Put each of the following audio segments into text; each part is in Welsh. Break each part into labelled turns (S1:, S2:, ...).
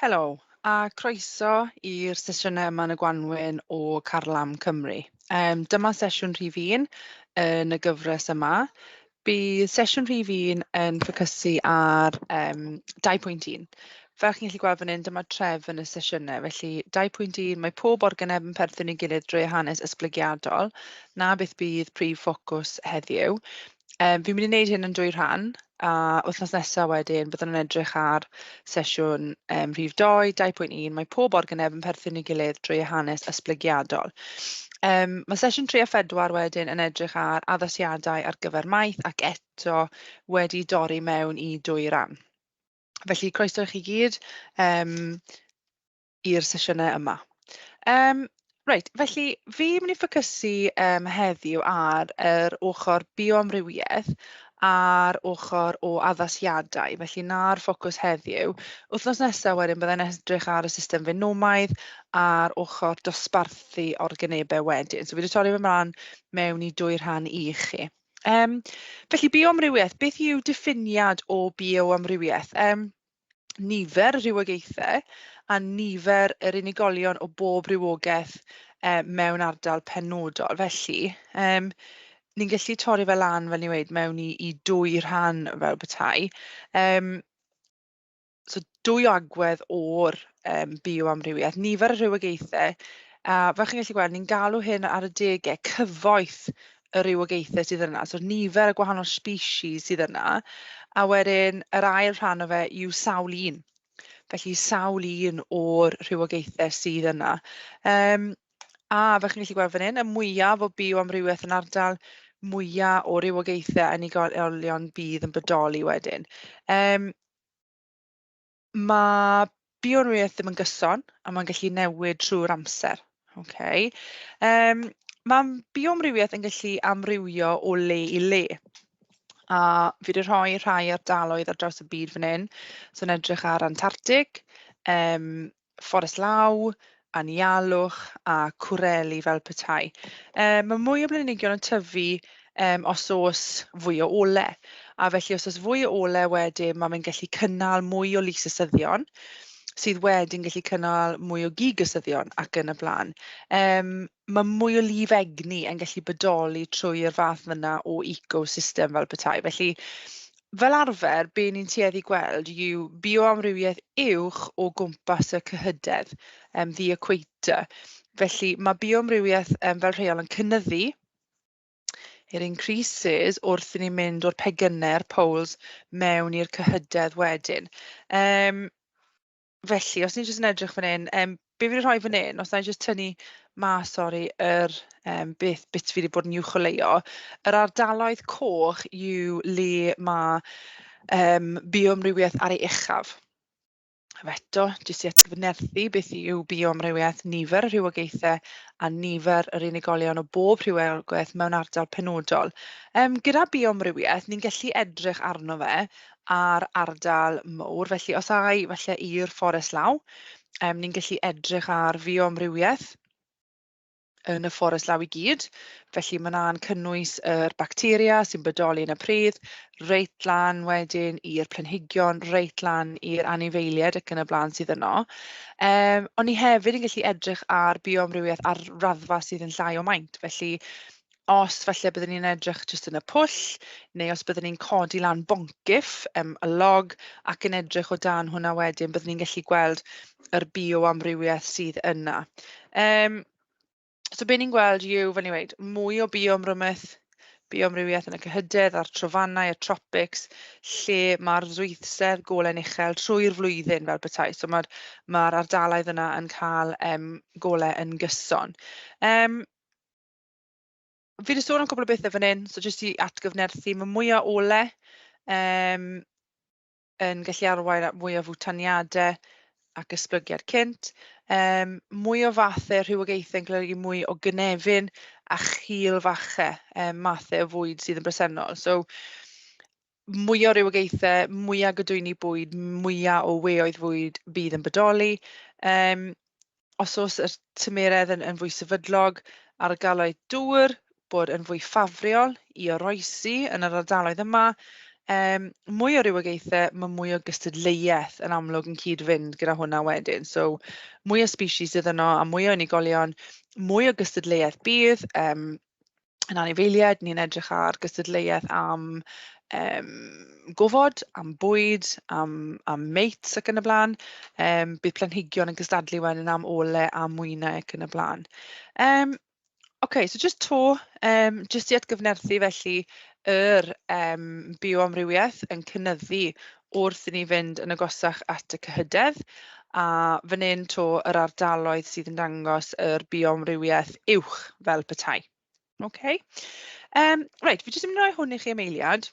S1: Helo, a croeso i'r sesiynau yma yn y Gwanwyn o Carlam Cymru. Dyma sesiwn rhif 1 yn y gyfres yma. Bydd sesiwn rhif 1 yn ffocysu ar 2.1. Fel chi'n gallu gweld fan hyn, dyma tref yn y sesiynau. Felly 2.1, mae pob organeb yn perthyn i gilydd drwy hanes esblygiadol, na beth bydd prif ffocws heddiw. Fi'n mynd i wneud hyn yn 2 rhan, a wythnos nesaf wedyn byddwn yn edrych ar sesiwn rhif 2, 2.1, mae pob organeb yn perthyn i gilydd drwy hanes esblygiadol. Mae sesiwn 3 a 4 wedyn yn edrych ar addasiadau ar gyfer maith ac eto wedi dorri mewn i 2 ran. Felly croeso i chi gyd i'r sesiynau yma. Reit, felly fi'n mynd i ffocysu heddiw ar yr ochr bioamrywiaeth a'r ochr o addasiadau. Felly na'r ffocws heddiw. Wythnos nesaf wedyn byddai'n edrych ar y system fenomaidd a'r ochr dosbarthu organebau wedyn. So fi wedi torri fy mlaen mewn i 2 rhan i chi. Felly bioamrywiaeth, beth yw diffiniad o bioamrywiaeth? Nifer rywogaethau a nifer yr unigolion o bob rywogaeth mewn ardal penodol. Felly, ni'n gallu torri fel lan, fel ni wedi, mewn i 2 rhan fel petai. So 2 agwedd o'r bioamrywiaeth. Nifer y rywogaethau, a fel chi'n gallu gweld, ni'n galw hyn ar y degau cyfoeth y rywogaethau sydd yna. So nifer y gwahanol species sydd yna. A wedyn, yr ail rhan o fe yw sawl un. Felly sawl un o'r rywogaethau sydd yna. A fel chi'n gallu gweld fan hyn, y mwyaf o bioamrywiaeth yn ardal, mwyaf o rywogaethau unigolion bydd yn bodoli wedyn. Mae bioamrywiaeth ddim yn gyson, a mae'n gallu newid trwy'r amser. Okay. Mae bioamrywiaeth yn gallu amrywio o le i le. A fi wedi rhoi rhai ardaloedd ar draws y byd fan hyn. So yn edrych ar Antarctic, Fforest Law, Anialwch a Cwreli fel petai. Mae mwy o blanhigion yn tyfu os oes fwy o ole. A felly os oes fwy o ole wedyn, mae'n gallu cynnal mwy o lysysyddion, sydd wedyn gallu cynnal mwy o gigysyddion ac yn y blaen. Mae mwy o lifegni yn gallu bodoli trwy'r fath yna o ecosystem fel petai. Felly, fel arfer, be ni'n tueddu gweld yw bioamrywiaeth uwch o gwmpas y cyhydedd, the equator. Felly, mae bioamrywiaeth fel rheol yn cynyddu. It increases wrth i ni mynd o'r pegynau'r poles mewn i'r cyhydedd wedyn. Felly, os ni'n jyst yn edrych fan hyn, be fi wedi rhoi fan hyn, os ni'n jyst tynnu yr bit fi wedi bod yn uwcholeuo, yr ardaloedd coch yw le mae bioamrywiaeth ar ei uchaf. Eto, jyst i atgyfnerthu beth yw bioamrywiaeth, nifer y rywogaethau a nifer yr unigolion o bob rywogaeth mewn ardal penodol. Gyda bioamrywiaeth, ni'n gallu edrych arno fe ar ardal mowr. Felly, os ai falle i'r Fforest Law, ni'n gallu edrych ar bioamrywiaeth yn y Fforest Law i gyd. Felly mae yna'n cynnwys yr bacteria sy'n bodoli yn y pridd, reit lan wedyn i'r planhigion, reit lan i'r anifeiliaid ac yn y blaen sydd yno. Ond ni hefyd yn gallu edrych ar bioamrywiaeth ar raddfa sydd yn llai o maint. Felly, os falle byddwn ni'n edrych jyst yn y pwll, neu os byddwn ni'n codi lan boncyff, y log, ac yn edrych o dan hwnna wedyn, byddwn ni'n gallu gweld yr bioamrywiaeth sydd yna. So be ni'n gweld yw, fel ni wedi, mwy o bioamrywiaeth yn y cyhydedd, a'r trofannau, y tropics, lle mae'r ddwythsedd gole'n uchel trwy'r flwyddyn fel petai. So mae'r ardaloedd yna yn cael golau yn gyson. Fi wedi sôn am cwbl o bethau fan hyn, so jyst i atgyfnerthu, mae mwy o ole yn gallu arwain at mwy o fwtaniadau ac esblygiad cynt. Mwy o fathau rhywogaethau yn golygu mwy o gynefin a chilfachau mathau o fwyd sydd yn bresennol. So, mwy o rywogaethau, mwy o gadwyni bwyd, mwy o weoedd fwyd bydd yn bodoli. Os oes y tymeredd yn fwy sefydlog, ardaloedd dŵr, bod yn fwy ffafriol i oroesi yn yr ardaloedd yma, Mwy o rywogaethau, mae mwy o gystadleuaeth yn amlwg yn cyd-fynd gyda hwnna wedyn. So, mwy o species iddyn nhw a mwy o unigolion, mwy o gystadleuaeth bydd. Yn anifeiliaid, ni'n edrych ar gystadleuaeth am gofod, am bwyd, am mates ac yn y blaen. Bydd planhigion yn gystadlu wedyn am ole a mwynau ac yn y blaen. OK, so just to, just i atgyfnerthu felly yr bioamrywiaeth yn cynyddu wrth i ni fynd yn agosach at y cyhydedd, a fan hyn to yr ardaloedd sydd yn dangos yr bioamrywiaeth uwch fel petai. OK. Reit, fi jyst yn mynd i roi hwn i chi am eiliad,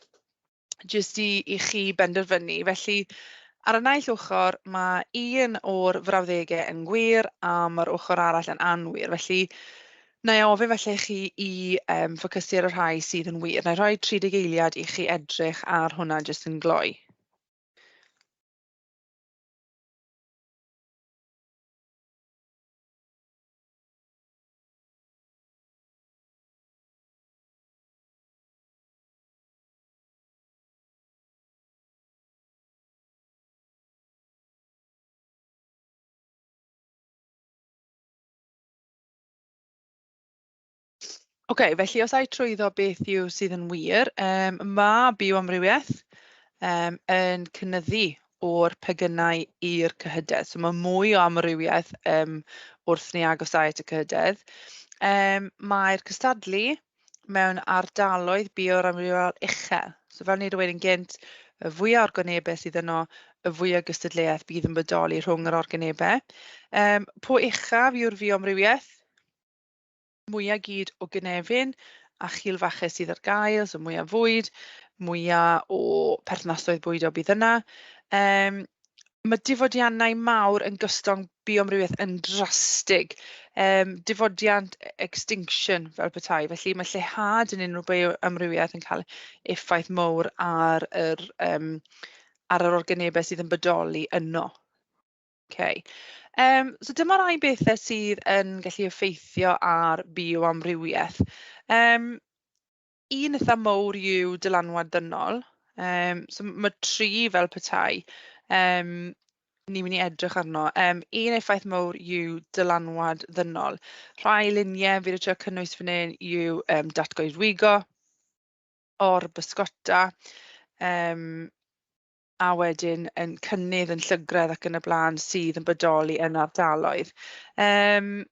S1: jyst i chi benderfynu. Felly, ar y naill ochr, mae un o'r frawddegau yn gwir a mae'r ochr arall yn anwir. Felly, na i ofyn felly chi i ffocysu ar y rhai sydd yn wir. Na i rhoi 30 eiliad i chi edrych ar hwnna jyst yn gloi. OK, felly os ai trwyddo beth yw sydd yn wir, mae bioamrywiaeth yn cynyddu o'r pegynau i'r cyhydedd. So mae mwy o amrywiaeth wrth ni agosau at y cyhydedd. Mae'r cystadlu mewn ardaloedd bioamrywiol uchel. So fel ni wedi wedyn gynt, y fwy o organebau sydd yno, y fwy o gystadleuaeth bydd yn bodoli rhwng yr organebau. Po uchaf yw'r bioamrywiaeth, mwyaf gyd o gynefin a chilfachau sydd ar gael, so mwyaf fwyd, mwyaf o perthnasoedd bwydo bydd yna. Mae difodiannau mawr yn gystong bioamrywiaeth yn drastig. Difodiant extinction fel petai. Felly mae lleihad yn unrhyw bioamrywiaeth yn cael effaith mawr ar yr organebau sydd yn bodoli yno. Okay. So dyma rai bethau sydd yn gallu effeithio ar bioamrywiaeth. Un eitha mawr yw dylanwad ddynol. So mae 3 fel petai. Ni'n mynd i edrych arno. Un effaith mawr yw dylanwad ddynol. Rhai luniau fi wedi trio cynnwys fan hyn yw datgoedwigo, o'r bysgota, a wedyn yn cynnydd yn llygredd ac yn y blaen sydd yn bodoli yn ardaloedd. Yn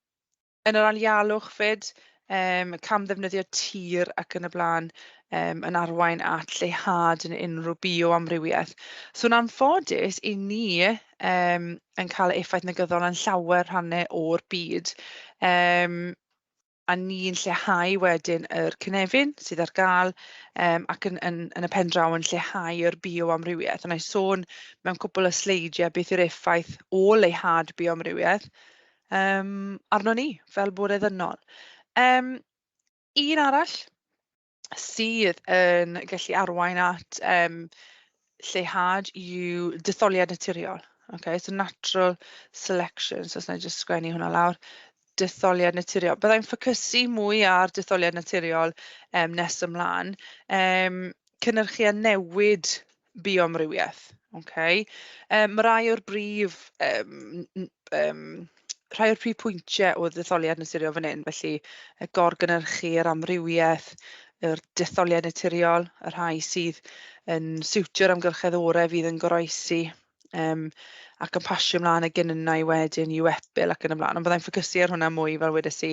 S1: yr alialwch fyd, cam ddefnyddio tir ac yn y blaen yn arwain at lleihad yn unrhyw bioamrywiaeth. So yn anffodus, i ni yn cael effaith negyddol yn llawer rhannau o'r byd. A ni'n lleihau wedyn yr cynefin sydd ar gael ac yn y pen draw yn lleihau yr bioamrywiaeth. Yna i sôn mewn cwbl o sleidiau beth yw'r effaith o leihad bioamrywiaeth arno ni fel bwrdd ddynol. Un arall sydd yn gallu arwain at lleihad yw detholiad naturiol. Okay, so natural selection. So os na i just sgwennu hwnna lawr. Detholiad naturiol. Byddai'n ffocysu mwy ar detholiad naturiol nes ymlaen. Cynhyrchu a newid bioamrywiaeth. Okay. Mae rai o'r prif pwyntiau o detholiad naturiol fan hyn. Felly, gorgynhyrchu'r amrywiaeth, yr detholiad naturiol, y rhai sydd yn siwtio'r amgylcheddorau fydd yn goroesi. Ac yn pasio ymlaen y gynnau wedyn i'w epil ac yn y blaen. Ond byddai'n ffocysu ar hwnna mwy fel wedes i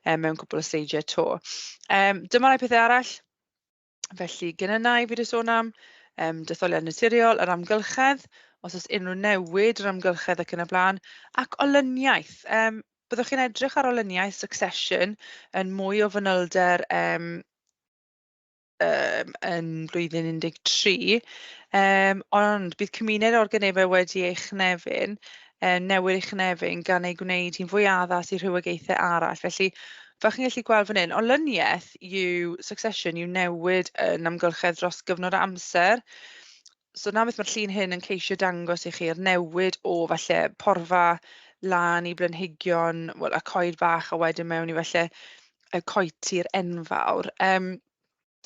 S1: mewn cwbl o sleidiau to. Dyma rai pethau arall. Felly gynnau fi wedi sôn am, detholiad naturiol, yr amgylchedd, os oes unrhyw newid yr amgylchedd ac yn y blaen, ac olyniaeth. Byddwch chi'n edrych ar olyniaeth succession yn mwy o fanylder yn blwyddyn 13, ond bydd cymuned organebau wedi ei chnefin, newid ei chnefin gan ei gwneud hi'n fwy addas i rhywogaethau arall. Felly, fel chi'n gallu gweld fan hyn, olyniaeth yw succession, yw newid yn amgylchedd dros gyfnod o amser. So na beth mae'r llun hyn yn ceisio dangos i chi'r newid o falle porfa lan i blanhigion, wel, y coed bach a wedyn mewn i falle y coed tir enfawr.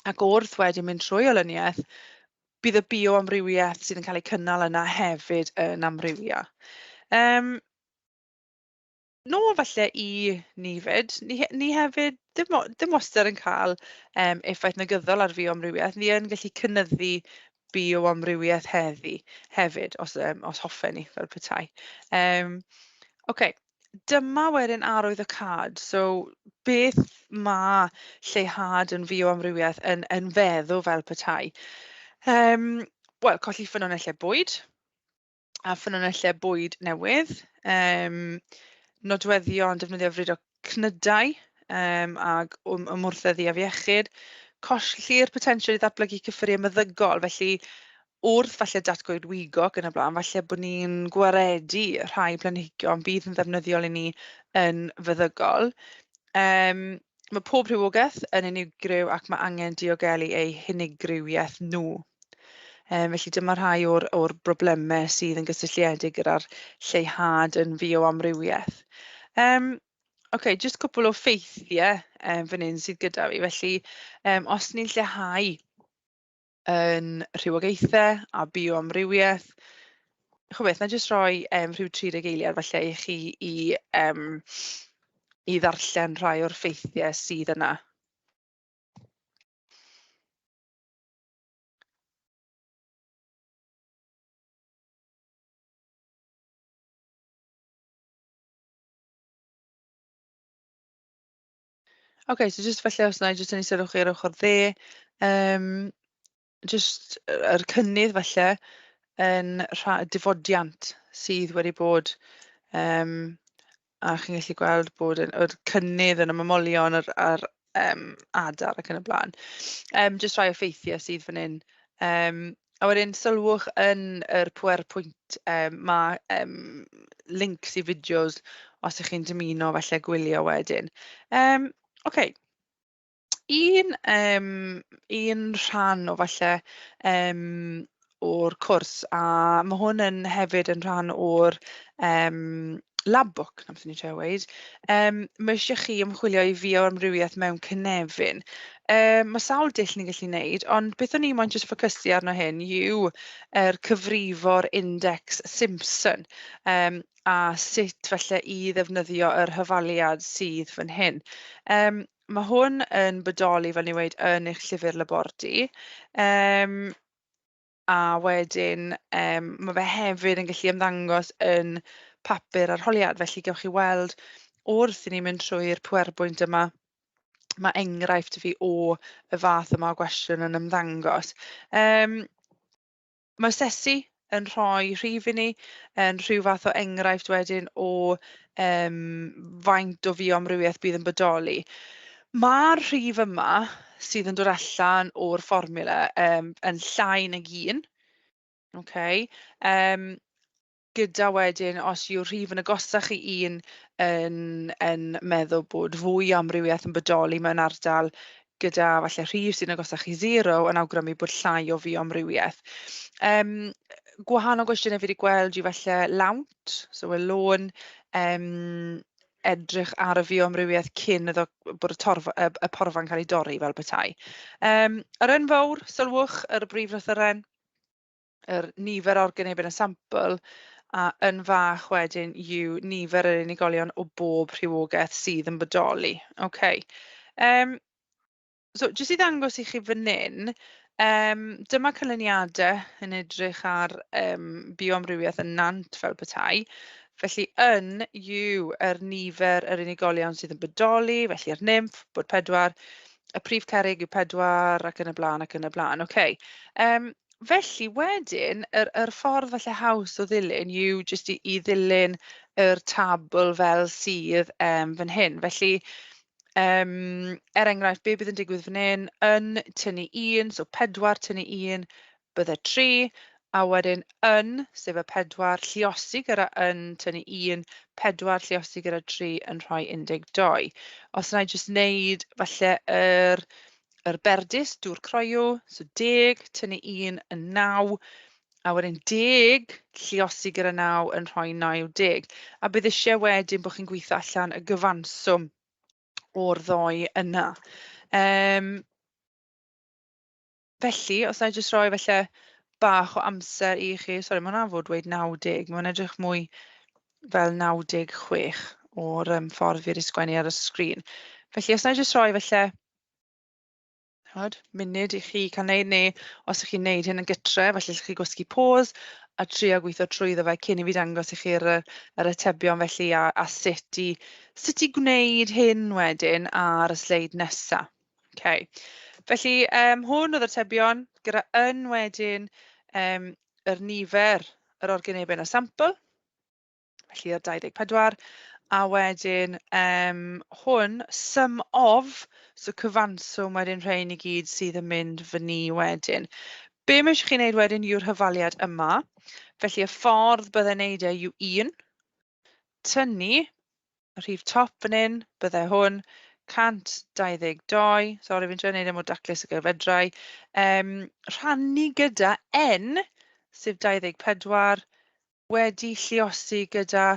S1: Ac wrth wedyn mynd trwy olyniaeth, bydd y bioamrywiaeth sydd yn cael ei cynnal yna hefyd yn amrywio. Nôl falle i ni fyd, ni hefyd dim wastad yn cael effaith negyddol ar bioamrywiaeth. Ni yn gallu cynyddu bioamrywiaeth hefyd, os hoffen ni fel petai. Okay. Dyma wedyn arwydd y cad. So, beth mae lleihad yn bioamrywiaeth yn feddwl fel petai? Wel, colli ffynonellau bwyd, a ffynonellau bwyd newydd, nodweddion defnyddio fryd o cnydau ag ymwrtheddu afiechyd, colli'r potensial i ddatblygu cyffuriau meddygol, felly wrth falle datgoed wigog yn y blaen, falle bod ni'n gwaredu rhai planhigion bydd yn ddefnyddiol i ni yn feddygol. Mae pob rhywogaeth yn unigryw ac mae angen diogelu eu hunigrywiaeth nhw. Felly dyma rhai o'r broblemau sydd yn gysylltiedig gyda'r lleihad yn bioamrywiaeth. Okay, jyst cwpl o ffeithiau fan hyn sydd gyda fi. Felly, os ni'n lleihau yn rhywogaethau a bioamrywiaeth. Chwbeth, na jyst rhoi rhyw 30 eiliad falle i chi i ddarllen rhai o'r ffeithiau sydd yna. Okay, so jyst falle os na i jyst yn ei sylwch chi ar ochr dde, jyst yr cynnydd falle yn difodiant sydd wedi bod, a chi'n gallu gweld bod yr cynnydd yn ymamolion ar adar ac yn y blaen. Jyst rhai o ffeithiau sydd fan hyn. A wedyn sylwch yn yr PowerPoint, mae links i fideos os ydych chi'n dymuno falle gwylio wedyn. Okay. Un rhan o falle o'r cwrs, a mae hwn yn hefyd yn rhan o'r lab book, na beth ni'n trio weid. Mae eisiau chi ymchwilio i bioamrywiaeth mewn cynefin. Mae sawl dull ni'n gallu wneud, ond beth o'n i moyn jyst ffocysu arno hyn yw cyfrifo'r index Simpson a sut falle i ddefnyddio yr hyfaliad sydd fan hyn. Mae hwn yn bodoli, fel ni'n weid, yn eich llyfr labordy. A wedyn mae fe hefyd yn gallu ymddangos yn papur arholiad, felly gewch chi weld wrth i ni mynd trwy'r PowerPoint yma, mae enghraifft fi o y fath yma o gwestiwn yn ymddangos. Mae sesi yn rhoi rhif i ni yn rhyw fath o enghraifft wedyn o faint o bioamrywiaeth bydd yn bodoli. Mae'r rhif yma sydd yn dod allan o'r fformula yn llai nag 1. Okay. Gyda wedyn, os yw'r rhif yn agosach i 1 yn meddwl bod fwy o amrywiaeth yn bodoli mewn ardal, gyda falle rhif sy'n agosach i 0 yn awgrymu bod llai o bioamrywiaeth. Gwahanol gwestiynau fi wedi gweld yw falle lawnt, so y lôn edrych ar y bioamrywiaeth cyn iddo bod y porfa'n cael ei dorri fel petai. Yr yn fawr, sylwch yr brif lythyren, yr nifer organeb yn y sampl, a yn fach wedyn yw nifer yr unigolion o bob rhywogaeth sydd yn bodoli. Okay. So, jyst i ddangos i chi fan hyn, dyma canlyniadau yn edrych ar bioamrywiaeth yn nant fel petai. Felly, yn yw yr nifer yr unigolion sydd yn bodoli, felly yr nymff, bod 4, y prif cerrig yw 4 ac yn y blaen ac yn y blaen. Okay. Felly wedyn, yr ffordd falle haws o ddilyn yw jyst i ddilyn yr tabl fel sydd fan hyn. Felly, enghraifft, be bydd yn digwydd fan hyn, yn tynnu 1, so 4 tynnu 1, bydde 3, a wedyn yn, sef y 4, lluosi gyda yn tynnu 1, 4 lluosi gyda 3 yn rhoi 12. Os yna i jyst wneud falle yr berdys, dŵr croew, so 10 tynnu 1 yn 9, a wedyn 10 lluosi gyda 9 yn rhoi 90. A bydd eisiau wedyn bod chi'n gweithio allan y gyfanswm o'r ddoi yna. Felly, os na i jyst rhoi falle bach o amser i chi. Sori, mae hwnna fod dweud 90. Mae'n edrych mwy fel 96 o'r ffordd fi wedi sgwennu ar y sgrin. Felly, os na i jyst rhoi falle munud i chi cael neud, neu os ych chi'n neud hyn yn gytre, felly llwch chi gwasgu pause a trio gweithio trwyddo fe cyn I fi dangos I chi'r yr atebion felly a sut I gwneud hyn wedyn ar y sleid nesa. Okay. Felly, hwn oedd yr atebion gyda yn wedyn yr nifer yr organebau yn y sampl, felly yr 24, a wedyn hwn, sum of, so cyfanswm wedyn rhain I gyd sydd yn mynd fyny wedyn. Be mae eisiau chi wneud wedyn yw'r hyfaliad yma. Felly y ffordd byddai'n neud yw 1, tynnu y rhif top fan hyn, byddai hwn 122, sori fi'n trio wneud mor daclus y gyfedrau, rhannu gyda n, sef 24, wedi lluosi gyda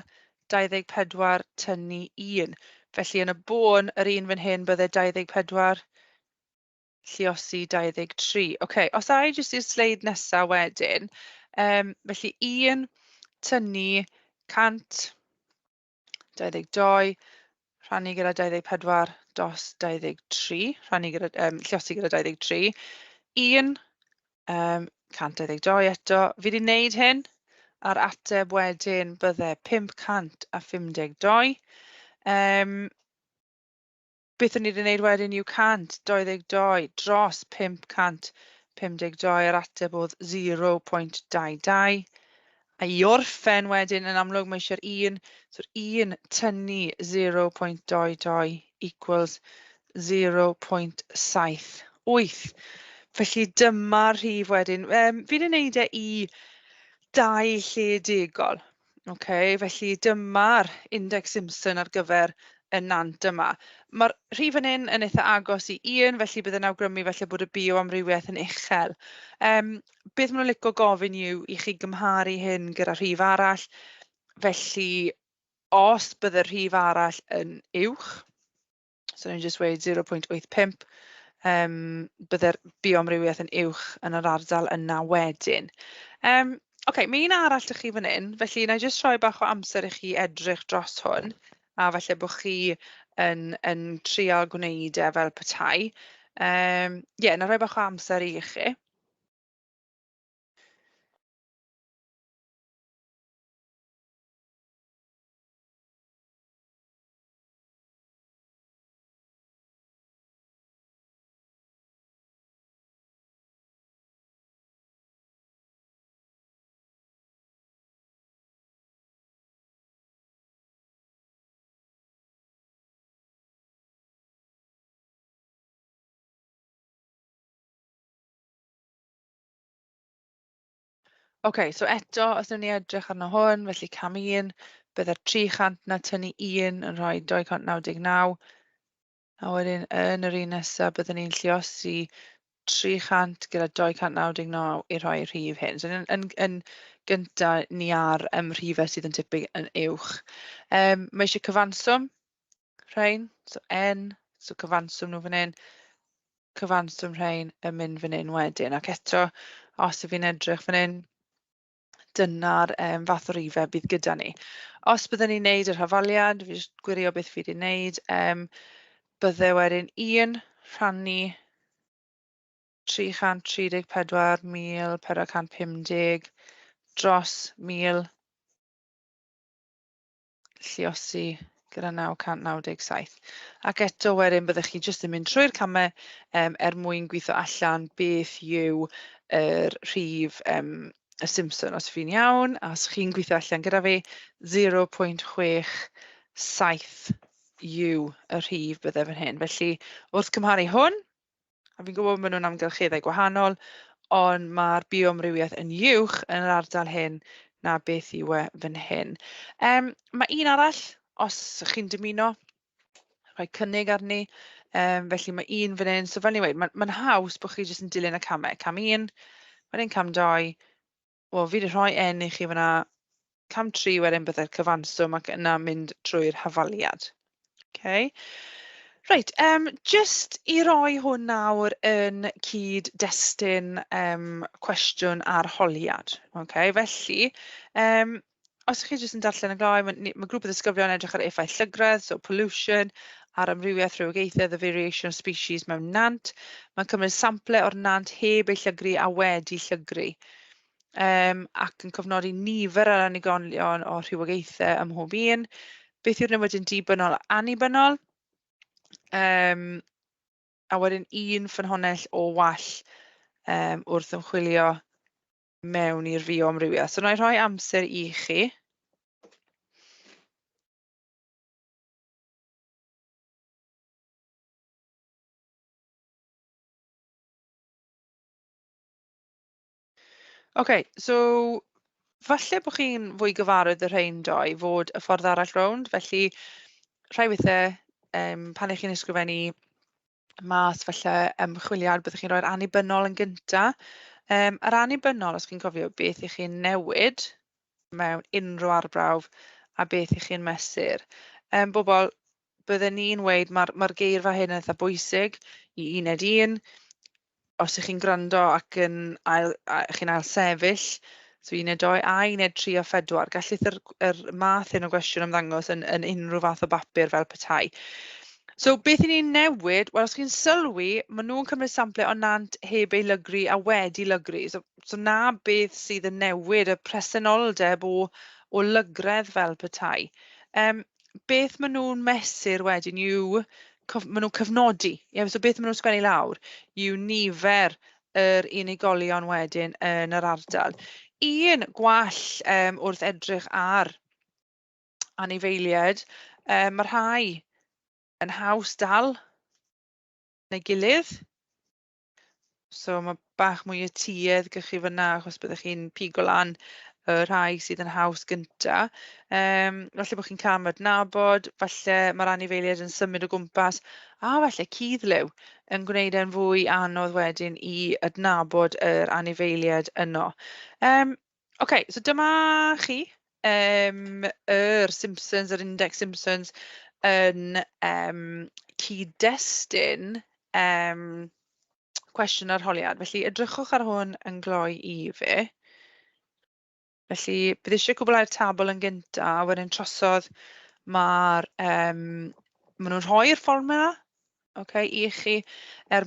S1: 24 tynnu 1. Felly yn y bôn, yr un fan hyn byddai 24 lluosi 23. Okay, os a I jyst i'r sleid nesa wedyn, felly 1 tynnu 122 rhannu gyda 24 dos 23, rhannu gyda, lluosi gyda 23. 1, 122 eto. Fi wedi wneud hyn. A'r ateb wedyn byddai 552. Beth o'n I wedi wneud wedyn yw 122 dros 552. Yr ateb oedd 0.22. A I orffen wedyn yn amlwg mae eisiau'r 1. So'r 1 tynnu 0.22 equals 0.78. Felly dyma'r rhif wedyn. Fi wedi wneud I 2 lledigol. Okay, felly dyma'r index Simpson ar gyfer y nant yma. Mae'r rhif yn hyn yn eitha agos I 1, felly bydd yn awgrymu felly bod y bioamrywiaeth yn uchel. Beth maen nhw'n licio gofyn yw I chi gymharu hyn gyda rhif arall. Felly, os bydd y rhif arall yn uwch, so ni'n just weud 0.85, byddai'r bioamrywiaeth yn uwch yn yr ardal yna wedyn. Okay, mae un arall ych chi fan hyn, felly na I jyst rhoi bach o amser I chi edrych dros hwn, a falle bod chi yn trial gwneud e fel petai. Na rhoi bach o amser I chi. Okay, so eto, os ydyn ni edrych arno hwn, felly cam 1, byddai'r 300 na tynnu 1 yn rhoi 299. A wedyn yn yr un nesaf, byddwn ni'n lluosi 300 gyda 299 I rhoi rhif hyn. So yn gyntaf ni ar rhifau sydd yn tipyn yn uwch. Mae eisiau cyfanswm rhain, so n, so cyfanswm nhw fan hyn. Cyfanswm rhain yn mynd fan hyn wedyn. Ac eto, os y fi'n edrych fan hyn, dyna'r fath o rhifau bydd gyda ni. Os byddwn ni'n neud yr hafaliad, fi jyst gwirio beth fi wedi wneud, byddai wedyn 1 rhannu 334,450 dros 1000 lluosi gyda 997. Ac eto wedyn byddwch chi jyst yn mynd trwy'r camau mwyn gweithio allan beth yw yr rhif y Simpson os fi'n iawn, a os chi'n gweithio allan gyda fi, 0.67 yw y rhif byddai fan hyn. Felly, wrth cymharu hwn, a fi'n gwybod maen nhw'n amgylcheddau gwahanol, ond mae'r bioamrywiaeth yn uwch yn yr ardal hyn na beth yw e fan hyn. Mae un arall, os chi'n dymuno, rhoi cynnig arni, felly mae un fan hyn, so fel ni wedi, mae'n haws bod chi jyst yn dilyn y camau. Cam 1, wedyn cam 2, wel, fi wedi rhoi n I chi fyna, cam 3 wedyn byddai'r cyfanswm ac yna mynd trwy'r hafaliad. Okay. Reit, jyst i roi hwn nawr yn cyd-destun cwestiwn arholiad. Okay? Felly, os ych chi jyst yn darllen y gloi, mae grŵp o ddisgyblion edrych ar effaith llygredd, so pollution, ar amrywiaeth rhywogaethau, the variation of species mewn nant. Mae'n cymryd samplau o'r nant heb ei llygru a wedi llygru. Ac yn cofnodi nifer ar anigolion o rhywogaethau ym mhob un. Beth yw'r newyddion dibynnol a annibynnol? A wedyn un ffynhonnell o wall wrth ymchwilio mewn i'r bioamrywiaeth. So, wna i rhoi amser i chi. OK, so falle bod chi'n fwy gyfarwydd y rhain doi fod y ffordd arall rownd. Felly, rhai weithiau, pan ych chi'n ysgrifennu mas falle ymchwiliad, byddwch chi'n rhoi'r annibynnol yn gyntaf. Yr annibynnol, os chi'n cofio, beth ych chi'n newid mewn unrhyw arbrawf a beth ych chi'n mesur. Bobl, bydden ni'n weid mae'r geirfa hyn yn eitha bwysig i uned un. Os ych chi'n gwrando ac yn chi'n ail sefyll, so uned 2 a uned 3 a 4, gallith yr math hyn o gwestiwn ymddangos yn unrhyw fath o bapur fel petai. So beth i ni'n newid, wel os chi'n sylwi, maen nhw'n cymryd samplau o nant heb ei lygru a wedi lygru. So na beth sydd yn newid y presenoldeb o lygredd fel petai. Beth maen nhw'n mesur wedyn yw, maen nhw'n cyfnodi. So beth maen nhw'n sgwennu lawr yw nifer yr unigolion wedyn yn yr ardal. Un gwall wrth edrych ar anifeiliaid, mae rhai yn haws dal neu gilydd. So mae bach mwy o tuedd gych chi fyna achos byddwch chi'n pigo lan y rhai sydd yn haws gynta. Falle bod chi'n cael adnabod, falle mae'r anifeiliaid yn symud o gwmpas, a falle cuddliw yn gwneud e'n fwy anodd wedyn i adnabod yr anifeiliaid yno. OK, so dyma chi yr Simpsons, yr index Simpsons yn cyd-destun cwestiwn arholiad. Felly, edrychwch ar hwn yn gloi i fi. Felly, bydd eisiau cwblhau'r tabl yn gyntaf, a wedyn trosodd maen nhw'n rhoi'r fformula i chi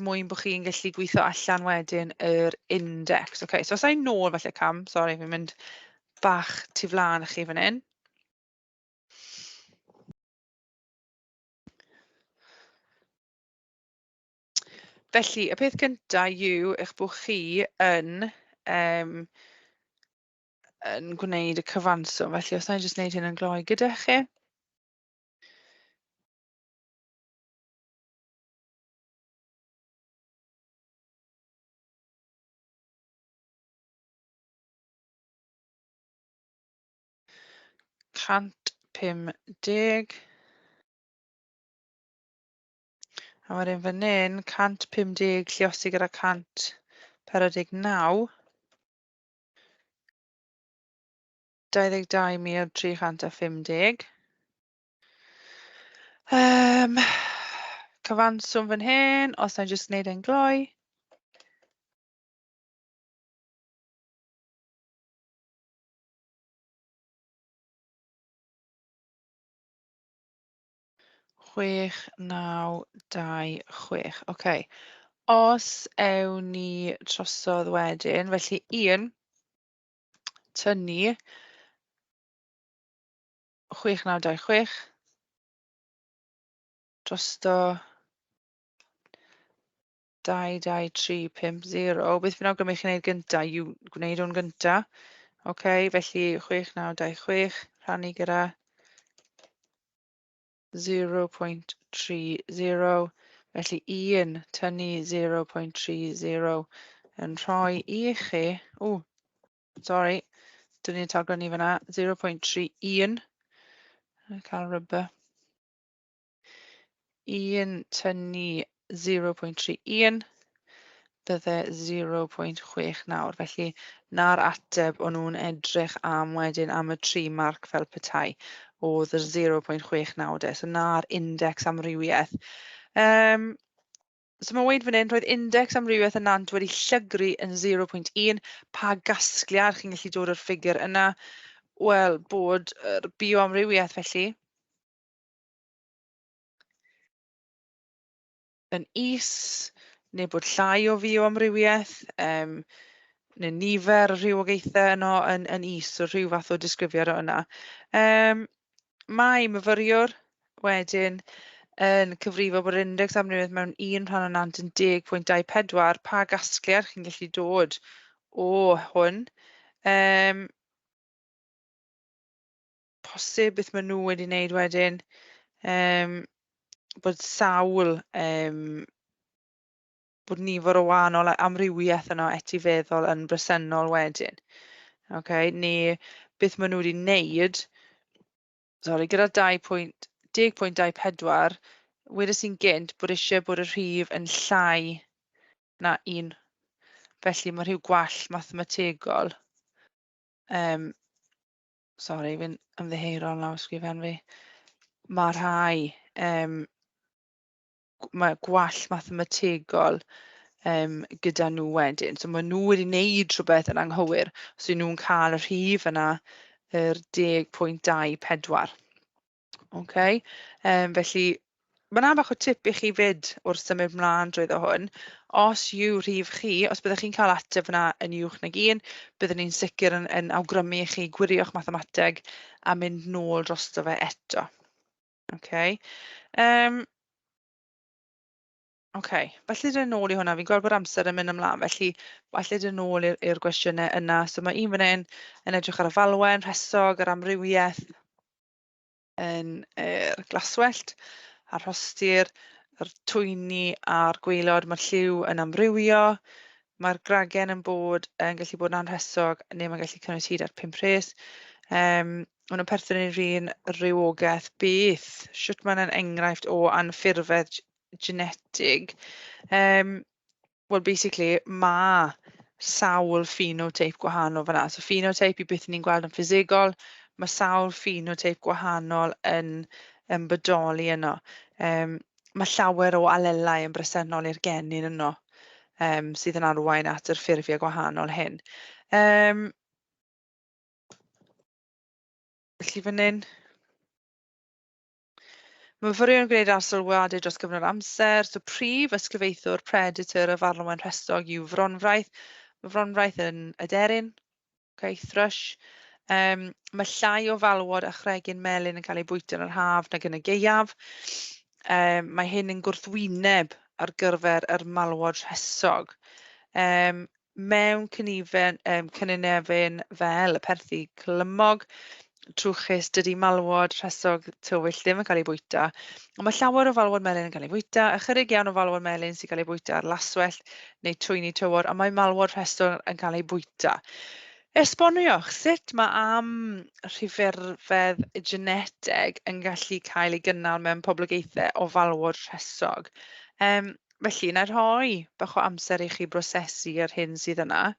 S1: mwyn bod chi'n gallu gweithio allan wedyn yr index. So os a'n nôl falle cam, sori, fi'n mynd bach tu flaen chi fan hyn. Felly, y peth cyntaf yw eich bod chi yn gwneud y cyfanswm. Felly, os na'n jyst wneud hyn yn gloi gyda chi. £150. A wedyn fan hyn, 150 lluosig gyda 149. 22,350. Cyfanswm fan hyn, os na'n jyst gwneud e'n gloi. Chwech, 9, 2, 6. OK. Os ewn ni trosodd wedyn, felly 1 tynnu 6926 drosto 22350. Beth by'n awgrymu chi'n gwneud gyntaf yw gwneud hwn gyntaf. OK, felly 6926 rhannu gyda 0.30. Felly 1 tynnu 0.30 yn rhoi i chi. Sorry, dyn ni'n taglenni fyna. 0.31. Cael rybau. 1 tynnu 0.31. Bydde 0.69. Felly, na'r ateb o'n nhw'n edrych am wedyn am y 3 marc fel petai. Oedd yr 0.69. So na'r index amrywiaeth. So mae'n weid fan hyn, roedd index amrywiaeth y nant wedi llygru yn 0.1. Pa gasgliad chi'n gallu dod o'r ffigur yna? Wel, bod yr bioamrywiaeth felly yn is, neu bod llai o bioamrywiaeth, neu nifer y rhywogaethau yno yn is, so rhyw fath o disgrifiad o yna. Mae myfyriwr wedyn yn cyfrifo bod index amrywiaeth mewn 1 rhan o nant yn 10.24. Pa gasgliad chi'n gallu dod o hwn? Posib beth maen nhw wedi wneud wedyn, bod sawl, bod nifer o wahanol amrywiaeth yno etifeddol yn bresennol wedyn. Okay? Neu beth maen nhw wedi wneud, sori, gyda 10.24, wedys i'n gynt bod eisiau bod y rhif yn llai na 1. Felly mae rhyw gwall mathemategol. Sori, fi'n ymddiheuro yn lawysgrifen fi. Mae rhai mae gwall mathemategol gyda nhw wedyn. So mae nhw wedi wneud rhywbeth yn anghywir. So nhw'n cael y rhif yna, yr 10.24. Okay? Felly, mae'n bach o tip i chi fyd wrth symud mlaen drwyddo hwn. Os yw rhif chi, os byddwch chi'n cael ateb yna yn uwch nag 1, byddwn ni'n sicr yn awgrymu i chi gwirio'ch mathemateg a mynd nôl drosto fe eto. Okay. Okay, felly dyn nôl i hwnna. Fi'n gweld bod amser yn mynd ymlaen, felly falle dyn nôl i'r gwestiynau yna. So mae un fan hyn yn edrych ar y falwen, rhesog, yr amrywiaeth yn glaswellt, a'r rhostir, yr twyni a'r gwaelod, mae'r lliw yn amrywio, mae'r gragen yn bod yn gallu bod yn anrhesog neu mae'n gallu cynnwys hyd at 5 rhes. Maen nhw'n perthyn i'r un rywogaeth beth. Sut mae'n enghraifft o anffurfedd genetig? Well, basically, mae sawl phenotype gwahanol fan'na. So phenotype i beth ni'n gweld yn ffisegol, mae sawl phenotype gwahanol yn bodoli yno. Mae llawer o alelau yn bresennol i'r genyn yno, sydd yn arwain at yr ffurfiau gwahanol hyn. Felly fan hyn, mae myfyriwr yn gwneud arsylwadau dros gyfnod amser. So prif ysglyfaethwr predator y farlwen rhestog yw fronfraith. Mae fronfraith yn aderyn, okay, thrush. Mae llai o falwod a chregyn melyn yn cael ei bwyta yn yr haf nag yn y gaeaf. Mae hyn yn gwrthwyneb ar gyfer yr malwod rhesog. Mewn cynefin fel y perthi clymog, trwchus dydy malwod rhesog tywyll ddim yn cael ei bwyta, ond mae llawer o falwod melyn yn cael ei bwyta, ychydig iawn o falwod melyn sy'n cael ei bwyta ar laswellt neu twyni tywod, a mae malwod rhesog yn cael ei bwyta. Esboniwch, sut mae rhifrfedd genetig yn gallu cael ei gynnal mewn poblogaethau o falwod rhesog? Felly, na rhoi bach o amser i chi brosesu ar hyn sydd yna.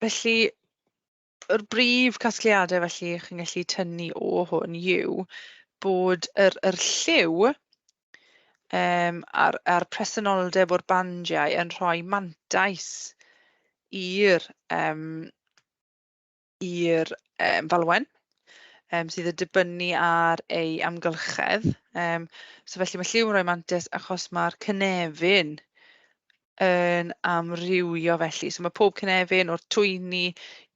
S1: Felly, yr brif casgliadau felly chi'n gallu tynnu o hwn yw bod yr lliw a'r presenoldeb o'r bandiau yn rhoi mantais i'r falwen, sydd yn dibynnu ar ei amgylchedd. So felly mae lliw yn rhoi mantais achos mae'r cynefin yn amrywio felly. So mae pob cynefin o'r twyni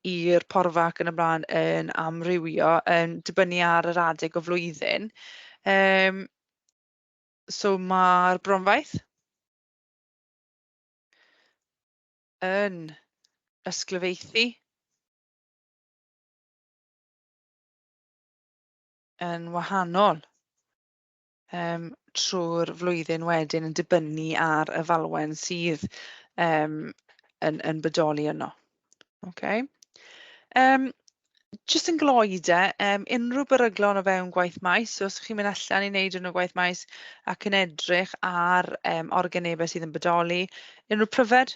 S1: i'r porfa ac yn y blaen yn amrywio, yn dibynnu ar yr adeg o flwyddyn. So mae'r bronfaith yn ysglyfaethu yn wahanol trwy'r flwyddyn wedyn yn dibynnu ar y falwen sydd yn bodoli yno. Okay. Jyst yn gloi de, unrhyw beryglon o fewn gwaith maes, so os chi'n mynd allan i wneud yn y gwaith maes ac yn edrych ar organebau sydd yn bodoli, unrhyw pryfed,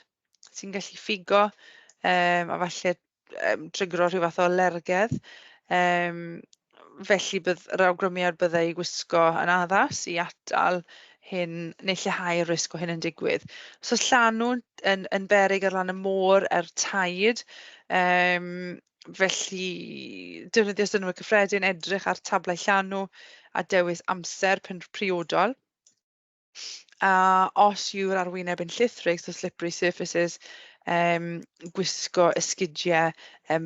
S1: sy'n gallu ffigo a falle trigro rhyw fath o alergedd. Felly yr awgrymiad byddai i gwisgo yn addas i atal hyn neu lleihau'r risg o hyn yn digwydd. So llanw yn beryg ar lan y môr, taid, felly defnyddio synnwyr cyffredin, edrych ar tablau llanw a dewis amser priodol. A os yw'r arwyneb yn llithrig, so slippery surfaces, gwisgo esgidiau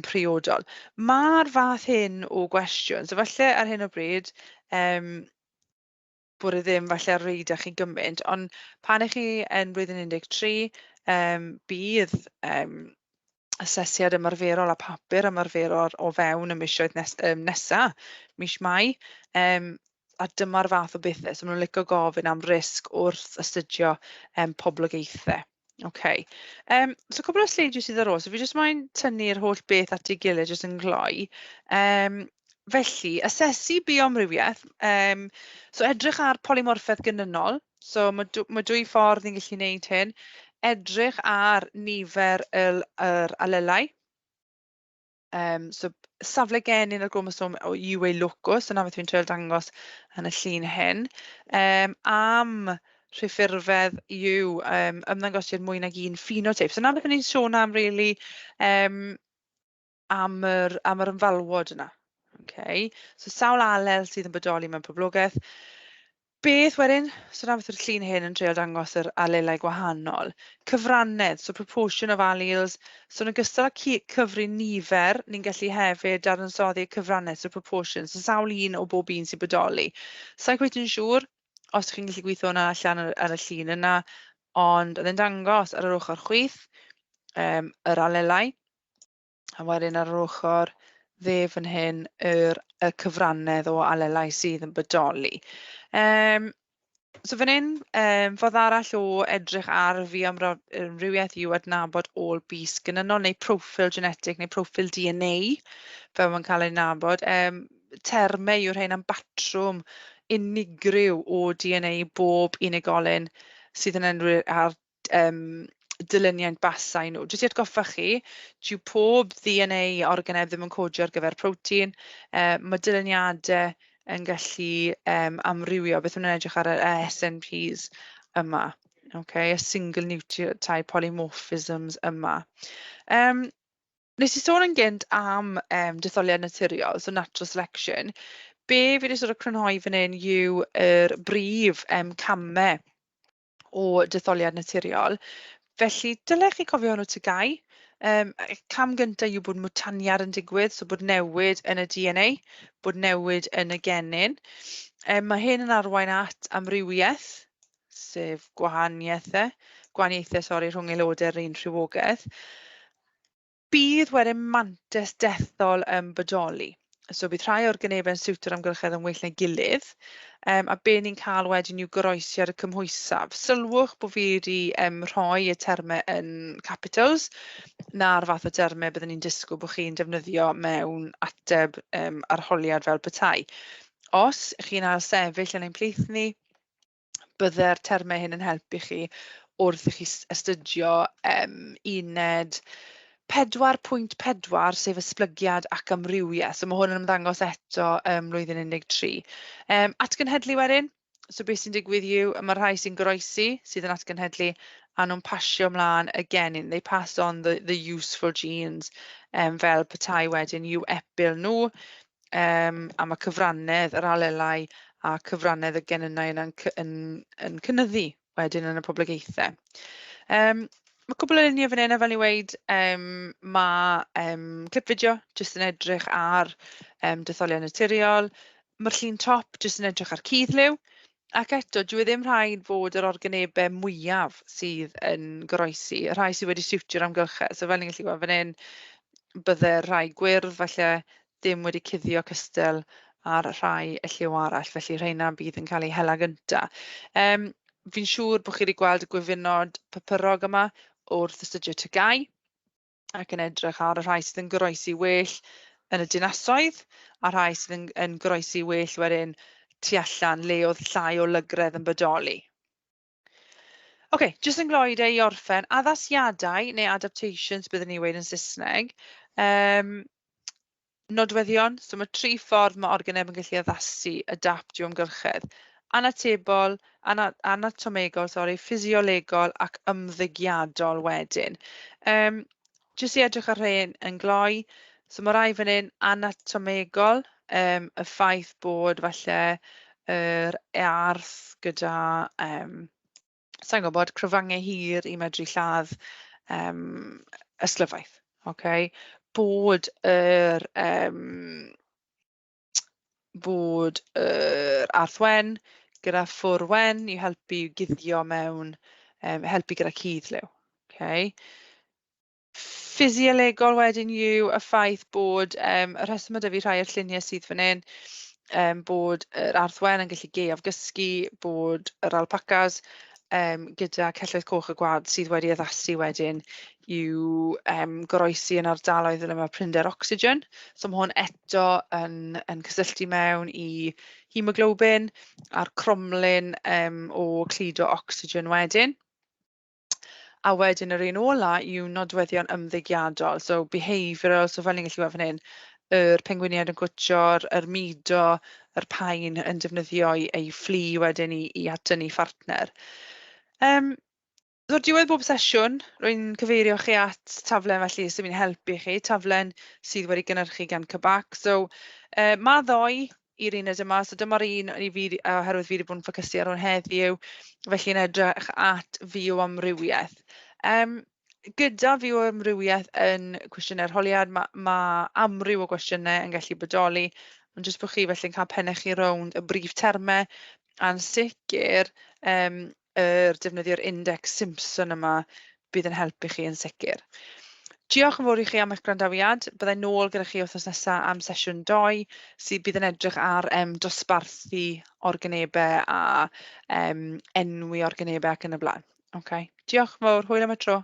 S1: priodol. Mae'r fath hyn o gwestiwn, so falle ar hyn o bryd, bod e ddim falle ar reidach chi gymaint, ond pan ych chi yn blwyddyn 13, bydd asesiad ymarferol a papur ymarferol o fewn y misoedd nesa, mis Mai, a dyma'r fath o bethau. So maen nhw'n licio gofyn am risg wrth astudio poblogaethau. Okay. So cwbl o sleidiau sydd ar ôl. So fi jyst moyn tynnu'r holl beth at ei gilydd jyst yn gloi. Felly, asesu bioamrywiaeth. So edrych ar polymorffedd gynnynol. So mae dwy ffordd ni'n gallu gwneud hyn. Edrych ar nifer yr alelau. So safle genyn y chromosom o UA locus, yna beth fi'n treul dangos yn y llun hyn. Am rhyffurfedd yw ymddangosiad mwy nag un phenotype. So yna beth ni'n sôn am really am yr ymfalwod yna. Okay. So sawl alel sydd yn bodoli mewn poblogaeth. Beth wedyn, so na beth yw'r llun hyn yn treul dangos yr alelau gwahanol. Cyfrannedd, so proportion of alleles. So yn ogystal â cyfri nifer, ni'n gallu hefyd dadansoddi cyfrannedd, so proportion. So sawl un o bob un sy'n bodoli. Sa'n gweithio'n yn siŵr os chi'n gallu gweithio hwnna allan ar y llun yna, ond oedd e'n dangos ar yr ochr chwith, yr alelau, a wedyn ar yr ochr dde fan hyn y cyfrannedd o alelau sydd yn bodoli. So fan hyn, ffordd arall o edrych ar bioamrywiaeth yw adnabod ôl bys gynnynol neu profil genetic neu profil DNA, fel mae'n cael ei nabod. Termau yw'r rhain am batrwm unigryw o DNA bob unigolyn sydd yn enw ar dyluniad basau nhw. Jyst i atgoffa chi, dyw pob DNA organeb ddim yn codio ar gyfer protein. Mae dyluniadau yn gallu amrywio, beth yn edrych ar y SNPs yma. Okay, y single nucleotide polymorphisms yma. Nes i sôn yn gynt am detholiad naturiol, so natural selection. Be fi wedi sort of crynhoi fan hyn yw yr brif camau o detholiad naturiol. Felly, dylech chi cofio hwnnw tygau. Cam gyntaf yw bod mwtaniad yn digwydd, so bod newid yn y DNA, bod newid yn y genyn. Mae hyn yn arwain at amrywiaeth, sef gwahaniaethau rhwng aelodau'r un rhywogaeth. Bydd wedyn mantais dethol yn bodoli. So bydd rhai o'r gynebau'n siwto'r amgylchedd yn well na'i gilydd, a be ni'n cael wedyn yw goroesi ar y cymhwysaf. Sylwch bod fi wedi rhoi y termau yn capitals, na'r fath o termau byddwn ni'n disgwyl bod chi'n defnyddio mewn ateb arholiad fel petai. Os chi'n ar sefyll yn ein plith ni, byddai'r termau hyn yn helpu chi wrth i chi astudio uned 4.4 sef esblygiad ac amrywiaeth. So mae hwn yn ymddangos eto mlwyddyn 13. Atgenhedlu wedyn, so beth sy'n digwydd yw, mae rhai sy'n goroesi sydd yn atgenhedlu a nhw'n pasio ymlaen y genyn. They pass on the useful genes fel petai wedyn yw epil nhw, a mae cyfrannedd yr alelau a cyfrannedd y genynau yn cynyddu wedyn yn y poblogaethau. Mae cwbl o luniau fan hyn, fel ni weid, mae clip fideo jyst yn edrych ar detholiad naturiol. Mae'r llun top jyst yn edrych ar cuddliw. Ac eto, dyw e ddim rhaid fod yr organebau mwyaf sydd yn goroesi, y rhai sydd wedi siwtio'r amgylchedd. So fel ni'n gallu gweld fan hyn, byddai'r rhai gwyrdd falle ddim wedi cuddio cystel ar rhai y lliw arall, felly rheina bydd yn cael eu hela gynta. Fi'n siŵr bod chi wedi gweld y gwyfynod papurog yma wrth astudio tygau ac yn edrych ar y rhai sydd yn goroesi well yn y dinasoedd a rhai sydd yn goroesi well wedyn tu allan le oedd llai o lygredd yn bodoli. OK, jyst yn gloi i orffen, addasiadau neu adaptations byddwn ni wedi yn Saesneg. Nodweddion, so mae 3 ffordd mae organeb yn gallu addasu, adapt i'w ymgyrchedd. Anatebol, anatomegol, ffisiolegol ac ymddygiadol wedyn. Jyst i edrych ar rhain yn gloi. So mae rai fan hyn anatomegol, y ffaith bod falle yr arth gyda, sa'n gwybod, cyfryngau hir i medru lladd ysglyfaeth. Okay? Bod yr arthwen gyda ffwr wen i helpu guddio mewn, helpu gyda cuddliw. Okay? Ffisiolegol wedyn yw y ffaith bod, y rheswm yda fi rhai o'r lluniau sydd fan hyn, bod yr arthwen yn gallu gaeaf gysgu, bod yr alpacas gyda celloedd coch y gwad sydd wedi addasu wedyn yw goroesi yn ardaloedd lle mae prinder ocsigen. So mae hwn eto yn cysylltu mewn i hemoglobin a'r cromlin o cludo ocsigen wedyn. A wedyn yr un ola yw nodweddion ymddygiadol, so behavioural, so fel ni'n gallu weld fan hyn, yr pengwiniad yn gwtio'r, yr mido, yr pain yn defnyddio ei fflu wedyn i atynnu phartner. O'r diwedd bob sesiwn, rwy'n cyfeirio chi at taflen felly sy'n mynd helpu chi, taflen sydd wedi gynhyrchu gan Cybac. So mae ddoi i'r uned yma, so dyma'r un i fi, oherwydd fi wedi bod yn ffocysu ar hwn heddiw, felly yn edrych at bioamrywiaeth. Gyda bioamrywiaeth yn cwestiynau arholiad, mae amryw o gwestiynau yn gallu bodoli, ond jyst bod chi felly'n cael pennau chi rownd y brif termau, a'n sicr yr defnyddio'r index Simpson yma bydd yn helpu chi yn sicr. Diolch yn fawr i chi am eich gwrandawiad. Byddai nôl gyda chi wythnos nesaf am sesiwn 2 sydd bydd yn edrych ar dosbarthu organebau a enwi organebau ac yn y blaen. Okay. Diolch yn fawr, hwyl am y tro.